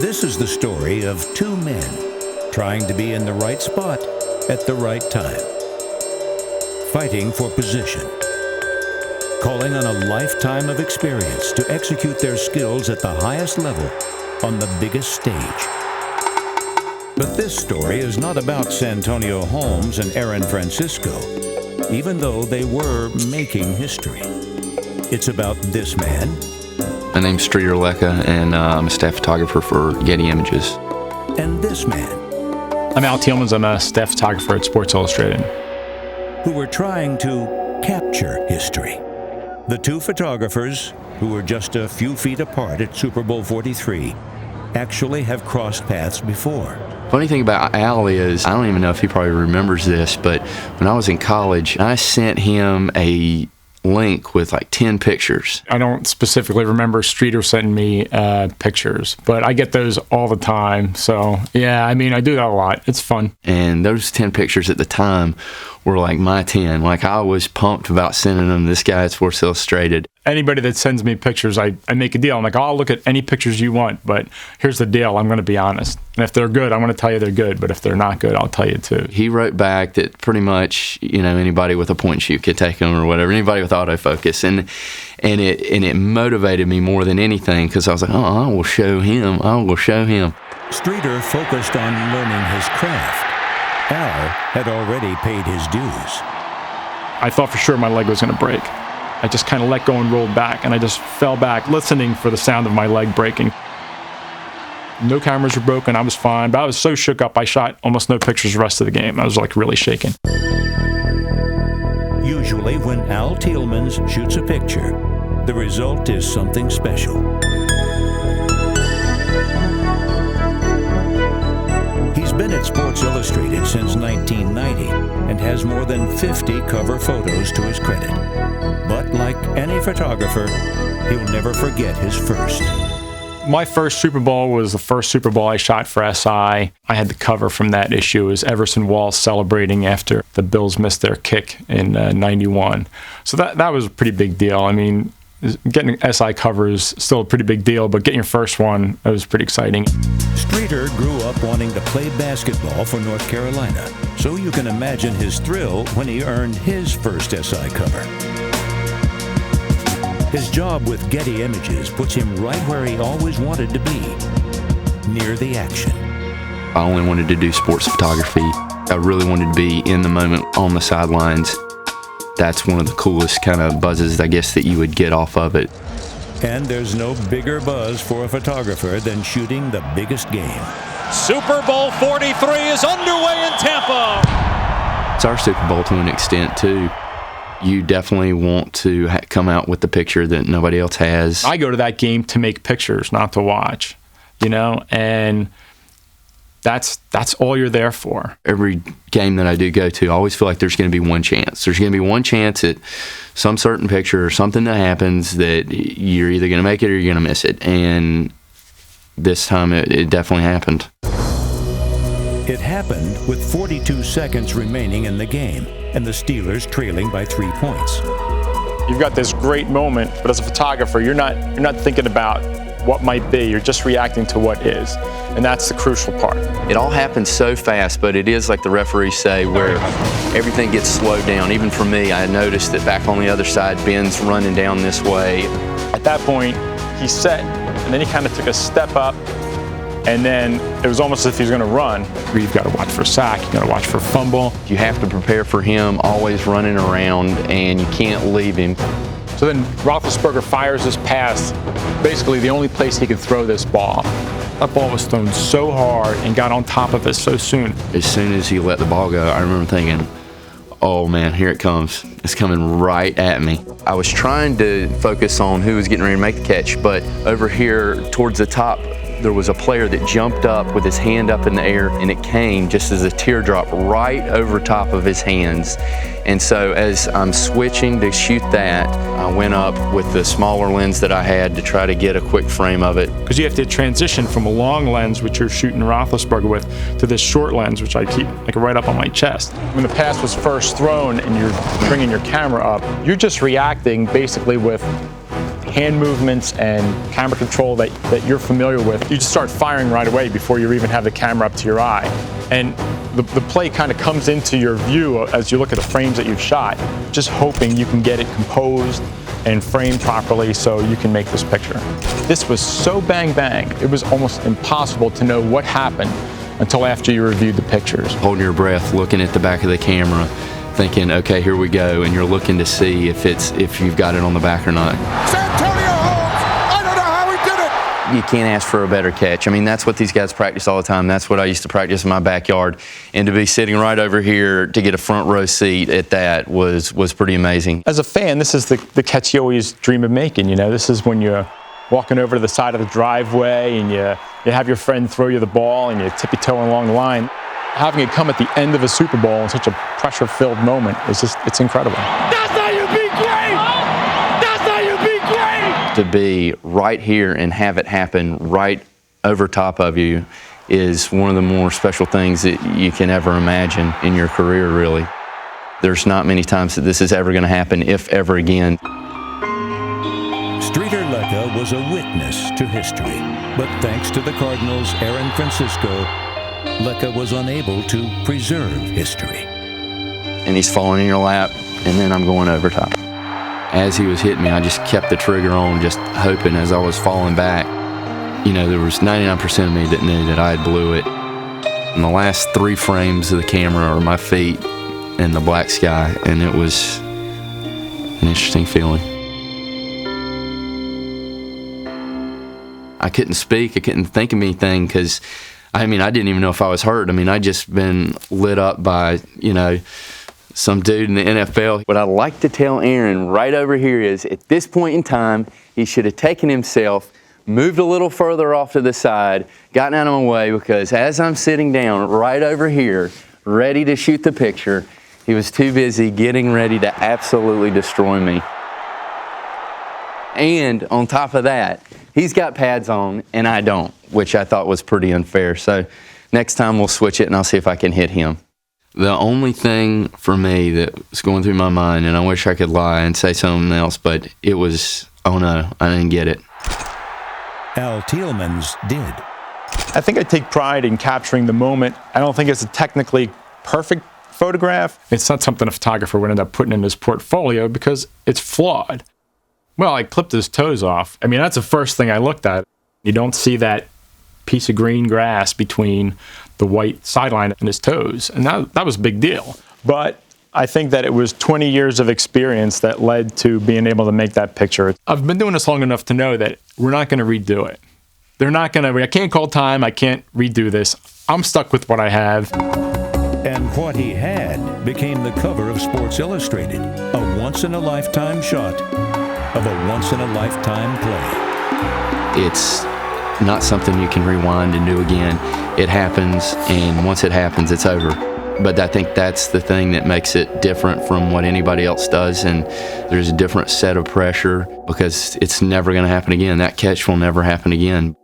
This is the story of two men trying to be in the right spot at the right time, fighting for position, calling on a lifetime of experience to execute their skills at the highest level on the biggest stage. But this story is not about Santonio Holmes and Aaron Francisco, even though they were making history. It's about this man. My name's XLIII, and I'm a staff photographer for Getty Images. And this man. I'm Al Tielmans. I'm a staff photographer at Sports Illustrated. Who were trying to capture history. The two photographers, who were just a few feet apart at Super Bowl 43, actually have crossed paths before. Funny thing about Al is, I don't even know if he probably remembers this, but when I was in college, I sent him a link with like 10 pictures. I don't specifically remember Streeter sending me pictures, but I get those all the time. So yeah, I mean, I do that a lot. It's fun. And those 10 pictures at the time were like my 10. Like, I was pumped about sending them to this guy at Sports Illustrated. Anybody that sends me pictures, I make a deal. I'm like, I'll look at any pictures you want, but here's the deal. I'm going to be honest. And if they're good, I'm going to tell you they're good. But if they're not good, I'll tell you too. He wrote back that pretty much, you know, anybody with a point and shoot could take them or whatever, anybody with autofocus. And it motivated me more than anything, because I was like, oh, I will show him. I will show him. Streeter focused on learning his craft. Al had already paid his dues. I thought for sure my leg was going to break. I just kind of let go and rolled back, and I just fell back, listening for the sound of my leg breaking. No cameras were broken. I was fine, but I was so shook up, I shot almost no pictures the rest of the game. I was like really shaking. Usually when Al Tielmans shoots a picture, the result is something special. He's been at Sports Illustrated since 1990 and has more than 50 cover photos to his credit. But like any photographer, he'll never forget his first. My first Super Bowl was the first Super Bowl I shot for SI. I had the cover from that issue. It was Everson Walls celebrating after the Bills missed their kick in '91. So that was a pretty big deal. I mean, getting an SI cover is still a pretty big deal, but getting your first one, it was pretty exciting. Streeter grew up wanting to play basketball for North Carolina, so you can imagine his thrill when he earned his first SI cover. His job with Getty Images puts him right where he always wanted to be, near the action. I only wanted to do sports photography. I really wanted to be in the moment on the sidelines. That's one of the coolest kind of buzzes, I guess, that you would get off of it. And there's no bigger buzz for a photographer than shooting the biggest game. Super Bowl 43 is underway in Tampa. It's our Super Bowl to an extent, too. You definitely want to come out with the picture that nobody else has. I go to that game to make pictures, not to watch, you know, and that's all you're there for. Every game that I do go to, I always feel like there's going to be one chance. There's going to be one chance at some certain picture or something that happens that you're either going to make it or you're going to miss it. And this time it definitely happened. It happened with 42 seconds remaining in the game and the Steelers trailing by 3 points. You've got this great moment, but as a photographer, you're not thinking about what might be. You're just reacting to what is, and that's the crucial part. It all happens so fast, but it is like the referees say, where everything gets slowed down. Even for me, I noticed that back on the other side, Ben's running down this way. At that point, he set, and then he kind of took a step up, and then it was almost as if he was going to run. You've got to watch for sack, you've got to watch for fumble. You have to prepare for him always running around, and you can't leave him. So then Roethlisberger fires this pass, basically the only place he could throw this ball. That ball was thrown so hard and got on top of it so soon. As soon as he let the ball go, I remember thinking, oh man, here it comes. It's coming right at me. I was trying to focus on who was getting ready to make the catch, but over here towards the top, there was a player that jumped up with his hand up in the air, and it came just as a teardrop right over top of his hands. And so as I'm switching to shoot that, I went up with the smaller lens that I had to try to get a quick frame of it. Because you have to transition from a long lens, which you're shooting Roethlisberger with, to this short lens, which I keep like right up on my chest. When the pass was first thrown and you're bringing your camera up, you're just reacting basically with hand movements and camera control that you're familiar with. You just start firing right away before you even have the camera up to your eye. And the play kind of comes into your view as you look at the frames that you've shot, just hoping you can get it composed and framed properly so you can make this picture. This was so bang bang, it was almost impossible to know what happened until after you reviewed the pictures. Holding your breath, looking at the back of the camera, thinking, okay, here we go, and you're looking to see if you've got it on the back or not. You can't ask for a better catch. I mean, that's what these guys practice all the time. That's what I used to practice in my backyard. And to be sitting right over here to get a front row seat at that was pretty amazing. As a fan, this is the catch you always dream of making. You know, this is when you're walking over to the side of the driveway and you have your friend throw you the ball and you're tippy-toeing along the line. Having it come at the end of a Super Bowl in such a pressure-filled moment is it's incredible. That's how you beat great! That's how you beat great! To be right here and have it happen right over top of you is one of the more special things that you can ever imagine in your career, really. There's not many times that this is ever going to happen, if ever again. Streeter Lecca was a witness to history, but thanks to the Cardinals' Aaron Francisco, Lecca was unable to preserve history. And he's falling in your lap, and then I'm going over top. As he was hitting me, I just kept the trigger on, just hoping as I was falling back. You know, there was 99% of me that knew that I had blew it. And the last 3 frames of the camera are my feet in the black sky, and it was an interesting feeling. I couldn't speak, I couldn't think of anything, because I mean, I didn't even know if I was hurt. I mean, I'd just been lit up by, you know, some dude in the NFL. What I'd like to tell Aaron right over here is, at this point in time, he should have taken himself, moved a little further off to the side, gotten out of my way, because as I'm sitting down right over here, ready to shoot the picture, he was too busy getting ready to absolutely destroy me. And on top of that, he's got pads on and I don't, which I thought was pretty unfair. So next time we'll switch it and I'll see if I can hit him. The only thing for me that was going through my mind, and I wish I could lie and say something else, but it was, oh no, I didn't get it. Al Teelman's did. I think I take pride in capturing the moment. I don't think it's a technically perfect photograph. It's not something a photographer would end up putting in his portfolio because it's flawed. Well, I clipped his toes off. I mean, that's the first thing I looked at. You don't see that piece of green grass between the white sideline and his toes. And that was a big deal. But I think that it was 20 years of experience that led to being able to make that picture. I've been doing this long enough to know that we're not going to redo it. They're not going to, I can't call time, I can't redo this. I'm stuck with what I have. And what he had became the cover of Sports Illustrated, a once-in-a-lifetime shot of a once-in-a-lifetime play. It's not something you can rewind and do again. It happens, and once it happens, it's over. But I think that's the thing that makes it different from what anybody else does, and there's a different set of pressure because it's never going to happen again. That catch will never happen again.